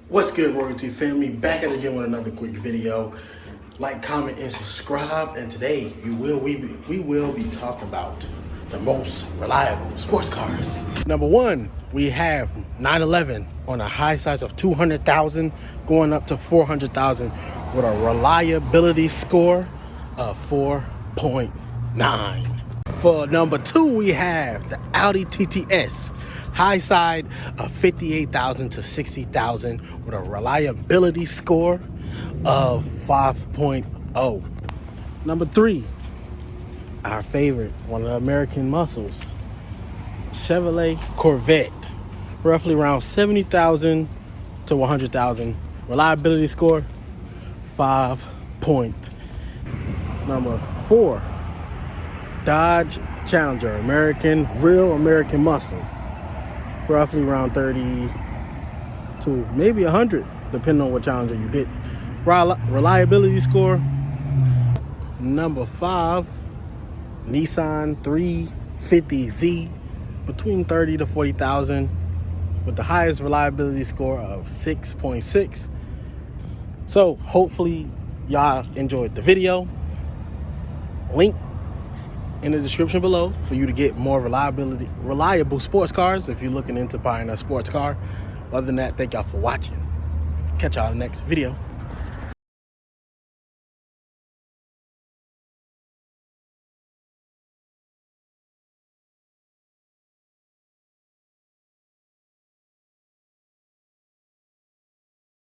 What's good, Royalty family? Back at it again with another quick video. Like, comment, and subscribe. And today we will be talking about the most reliable sports cars. Number one, we have 911 on a high size of 200,000 going up to 400,000 with a reliability score of 4.9. For number two, we have the Audi TTS, high side of 58,000 to 60,000 with a reliability score of 5.0. Number three, our favorite, one of the American muscles, Chevrolet Corvette, roughly around 70,000 to 100,000. Reliability score, 5 point. Number four, Dodge Challenger, real American muscle, roughly around 30 to maybe 100, depending on what Challenger you get. Reliability score. Number five, Nissan 350Z, between 30 to 40,000, with the highest reliability score of 6.6. So hopefully y'all enjoyed the video. Link in the description below for you to get more reliable sports cars if you're looking into buying a sports car. Other than that, thank y'all for watching. Catch y'all in the next video.